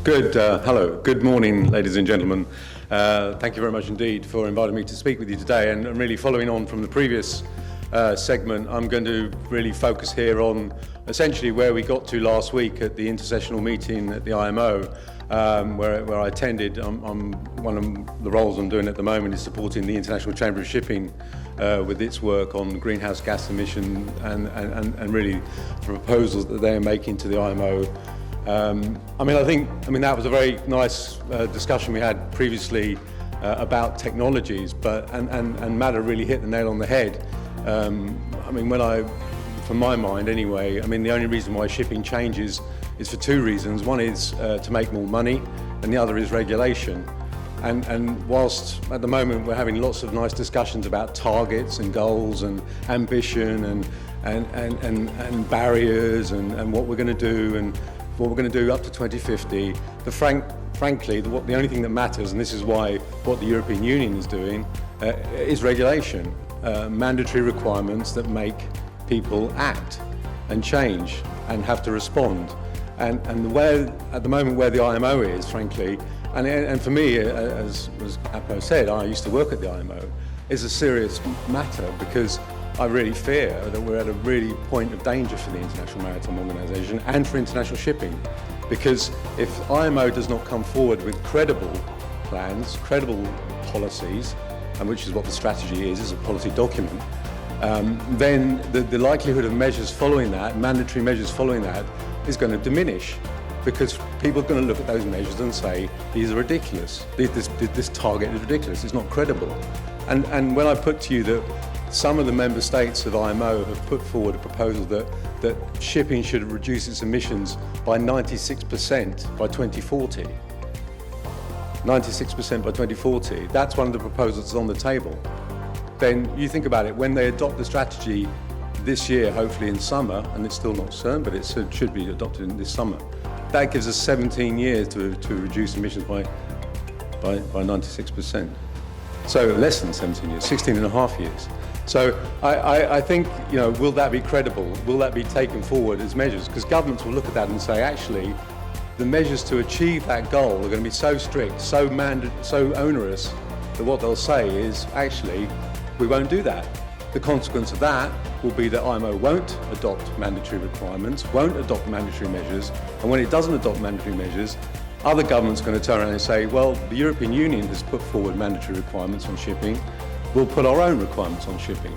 Hello, good morning, ladies and gentlemen. Thank you very much indeed for inviting me to speak with you today. And really following on from the previous segment, I'm going to really focus here on essentially where we got to last week at the intersessional meeting at the IMO, where I attended. One of the roles I'm doing at the moment is supporting the International Chamber of Shipping with its work on greenhouse gas emission and really the proposals that they're making to the IMO. I think that was a very nice discussion we had previously about technologies, and Matter really hit the nail on the head. From my mind anyway, the only reason why shipping changes is for two reasons. One is to make more money, and the other is regulation. And whilst at the moment we're having lots of nice discussions about targets and goals and ambition and barriers and what we're going to do and what we're going to do up to 2050, frankly, the only thing that matters, and this is why what the European Union is doing, is regulation, mandatory requirements that make people act and change and have to respond. And at the moment where the IMO is, frankly, and for me, as Apo said, I used to work at the IMO, is a serious matter because I really fear that we're at a really point of danger for the International Maritime Organization and for international shipping. Because if IMO does not come forward with credible plans, credible policies, and which is what the strategy is a policy document, then the likelihood of measures following that, mandatory measures following that, is going to diminish. Because people are going to look at those measures and say, these are ridiculous. This target is ridiculous, it's not credible. And when I put to you that some of the member states of IMO have put forward a proposal that shipping should reduce its emissions by 96% by 2040. 96% by 2040, that's one of the proposals that's on the table. Then you think about it, when they adopt the strategy this year, hopefully in summer, and it's still not certain, but it should be adopted in this summer, that gives us 17 years to reduce emissions by 96%. So less than 17 years, 16 and a half years. So I think, will that be credible? Will that be taken forward as measures? Because governments will look at that and say, actually, the measures to achieve that goal are going to be so strict, so onerous, that what they'll say is, actually, we won't do that. The consequence of that will be that IMO won't adopt mandatory requirements, won't adopt mandatory measures, and when it doesn't adopt mandatory measures, other governments are going to turn around and say, well, the European Union has put forward mandatory requirements on shipping, we'll put our own requirements on shipping.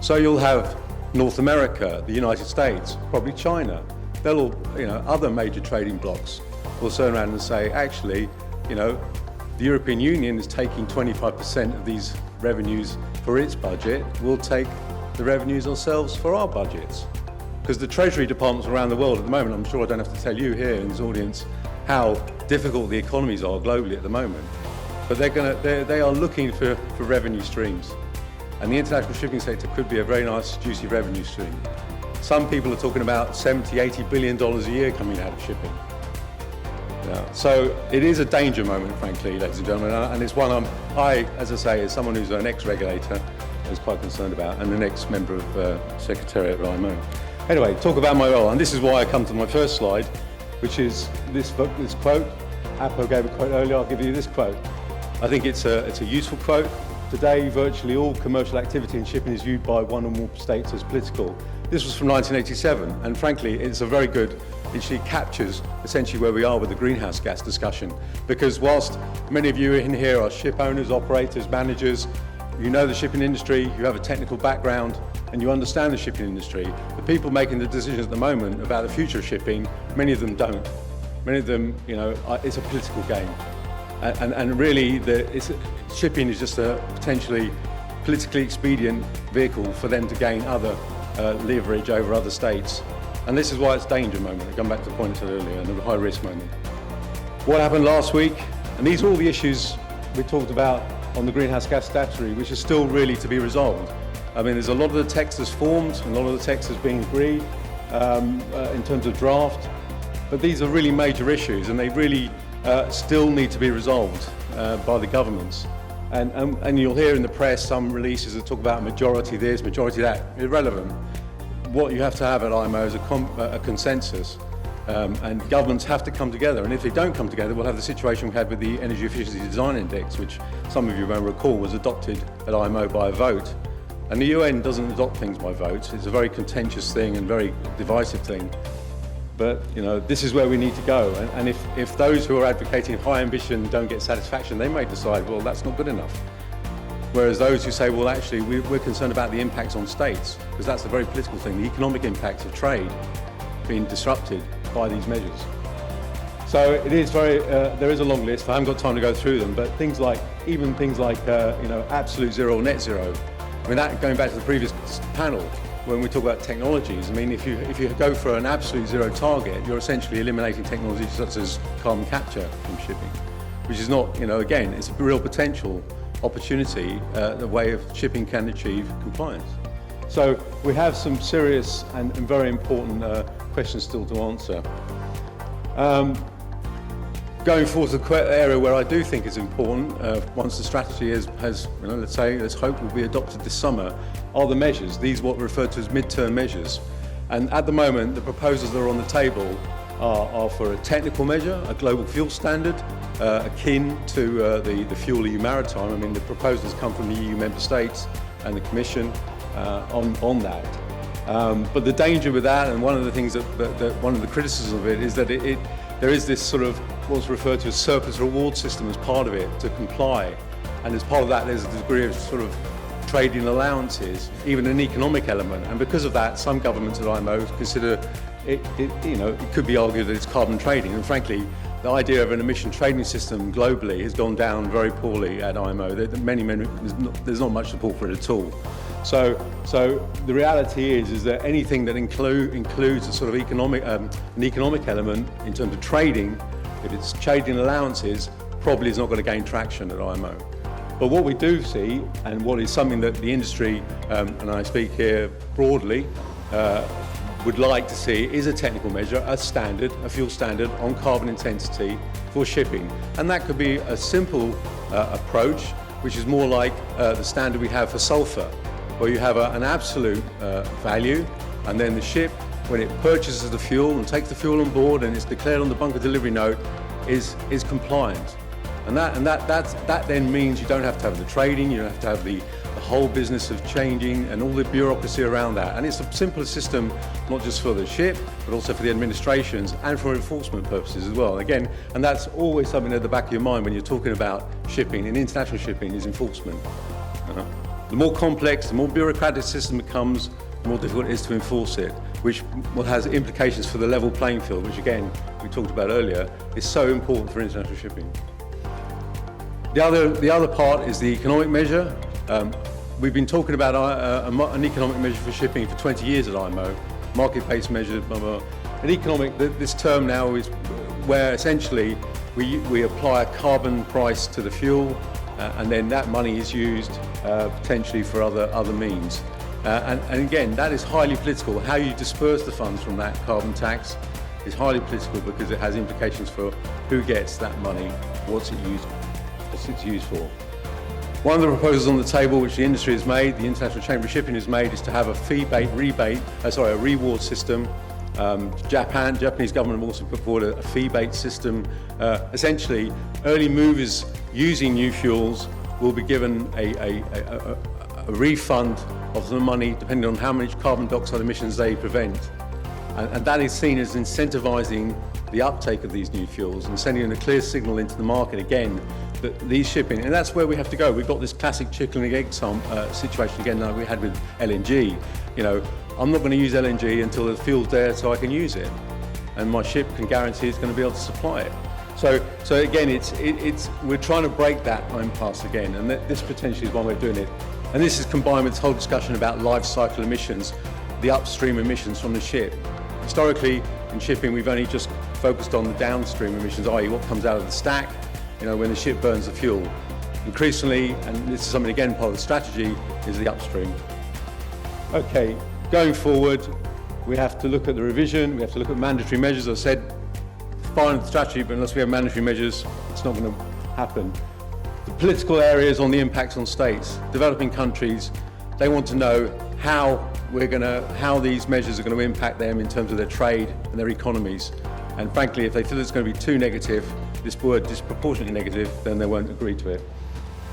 So you'll have North America, the United States, probably China, other major trading blocs will turn around and say, actually, the European Union is taking 25% of these revenues for its budget, we'll take the revenues ourselves for our budgets. Because the Treasury departments around the world at the moment, I'm sure I don't have to tell you here in this audience how difficult the economies are globally at the moment. But they are looking for revenue streams. And the international shipping sector could be a very nice, juicy revenue stream. Some people are talking about $70, $80 billion a year coming out of shipping. Yeah. So it is a danger moment, frankly, ladies and gentlemen, and it's one I, as I say, as someone who's an ex-regulator, is quite concerned about, and an ex-member of Secretariat of IMO. Anyway, talk about my role, and this is why I come to my first slide, which is this quote. Apo gave a quote earlier, I'll give you this quote. I think it's a useful quote. Today, virtually all commercial activity in shipping is viewed by one or more states as political. This was from 1987, and frankly, it's a very good, it captures essentially where we are with the greenhouse gas discussion. Because whilst many of you in here are ship owners, operators, managers, you know the shipping industry, you have a technical background, and you understand the shipping industry, the people making the decisions at the moment about the future of shipping, many of them don't. Many of them, it's a political game. And really, shipping is just a potentially politically expedient vehicle for them to gain other leverage over other states. And this is why it's a danger moment. I come back to the point I said earlier, and a high risk moment. What happened last week, and these are all the issues we talked about on the greenhouse gas strategy, which is still really to be resolved. There's a lot of the text that's formed, and a lot of the text has been agreed in terms of draft, but these are really major issues, and they really still need to be resolved by the governments. And you'll hear in the press some releases that talk about majority this, majority that. Irrelevant. What you have to have at IMO is a consensus. And governments have to come together, and if they don't come together, we'll have the situation we had with the Energy Efficiency Design Index, which some of you may recall was adopted at IMO by a vote. And the UN doesn't adopt things by votes. It's a very contentious thing and very divisive thing. But this is where we need to go. And if those who are advocating high ambition don't get satisfaction, they may decide, well, that's not good enough. Whereas those who say, well, actually, we're concerned about the impacts on states, because that's a very political thing, the economic impacts of trade being disrupted by these measures. So it is there is a long list. I haven't got time to go through them, but even things like absolute zero or net zero. I mean, that going back to the previous panel, when we talk about technologies, I mean, if you go for an absolute zero target, you're essentially eliminating technologies such as carbon capture from shipping, which is not, again, it's a real potential opportunity, the way of shipping can achieve compliance. So we have some serious and very important questions still to answer. Going forward to the area where I do think is important, once the strategy has let's hope will be adopted this summer, are the measures. These are what are referred to as mid-term measures. And at the moment, the proposals that are on the table are for a technical measure, a global fuel standard, akin to the Fuel EU Maritime. I mean, the proposals come from the EU member states and the Commission on that. But the danger with that, and one of the things that one of the criticisms of it, is that there is this sort of what's referred to as surplus reward system as part of it to comply, and as part of that there's a degree of sort of trading allowances, even an economic element, and because of that some governments at IMO consider it could be argued that it's carbon trading, and frankly the idea of an emission trading system globally has gone down very poorly at IMO. There's not much support for it at all. So the reality is that anything that includes a sort of an economic element in terms of trading, if it's trading allowances, probably is not going to gain traction at IMO. But what we do see, and what is something that the industry, and I speak here broadly, would like to see, is a technical measure, a fuel standard on carbon intensity for shipping. And that could be a simple approach, which is more like the standard we have for sulfur, where you have an absolute value, and then the ship, when it purchases the fuel and takes the fuel on board and it's declared on the bunker delivery note, is compliant. And that then means you don't have to have the trading, you don't have to have the whole business of changing and all the bureaucracy around that. And it's a simpler system, not just for the ship, but also for the administrations and for enforcement purposes as well. Again, and that's always something at the back of your mind when you're talking about shipping, and international shipping is enforcement. The more complex, the more bureaucratic the system becomes, the more difficult it is to enforce it, which has implications for the level playing field, which again, we talked about earlier, is so important for international shipping. The other part is the economic measure. We've been talking about an economic measure for shipping for 20 years at IMO, market-based measure, blah, blah. An economic, this term now is where essentially we apply a carbon price to the fuel, and then that money is used potentially for other means. And again, that is highly political. How you disperse the funds from that carbon tax is highly political because it has implications for who gets that money, what's it's used for. One of the proposals on the table which the industry has made, the International Chamber of Shipping has made, is to have a reward system. Japanese government have also put forward a fee-based system. Essentially, early movers using new fuels will be given a refund of the money depending on how many carbon dioxide emissions they prevent. And that is seen as incentivizing the uptake of these new fuels and sending a clear signal into the market again that these shipping, and that's where we have to go. We've got this classic chicken and egg situation again like we had with LNG. I'm not going to use LNG until the fuel's there so I can use it, and my ship can guarantee it's going to be able to supply it. So again, we're trying to break that impasse again, and this potentially is one way of doing it. And this is combined with this whole discussion about life cycle emissions, the upstream emissions from the ship. Historically, in shipping, we've only just focused on the downstream emissions, i.e. what comes out of the stack, when the ship burns the fuel. Increasingly, and this is something again part of the strategy, is the upstream. Okay, going forward, we have to look at the revision, we have to look at mandatory measures. As I said, fine with the strategy, but unless we have mandatory measures, it's not going to happen. The political areas on the impacts on states. Developing countries, they want to know how how these measures are going to impact them in terms of their trade and their economies. And frankly, if they feel it's going to be too negative, this word disproportionately negative, then they won't agree to it.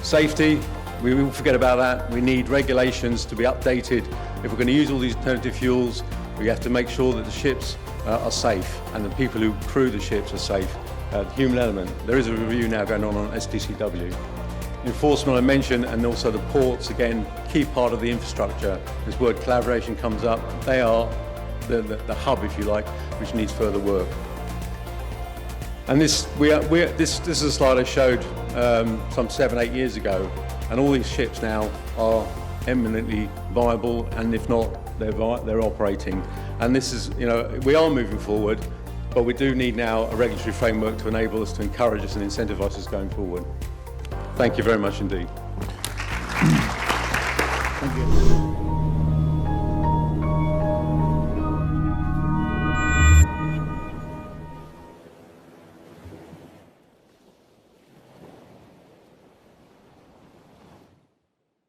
Safety, we will forget about that. We need regulations to be updated. If we're going to use all these alternative fuels, we have to make sure that the ships are safe and the people who crew the ships are safe. The human element, there is a review now going on STCW. Enforcement I mentioned, and also the ports, again, key part of the infrastructure. This word collaboration comes up. They are the hub, if you like, which needs further work. And this is a slide I showed some 7-8 years ago, and all these ships now are eminently viable, and if not, they're operating. And this is, we are moving forward, but we do need now a regulatory framework to enable us, to encourage us and incentivise us going forward. Thank you very much indeed. Thank you.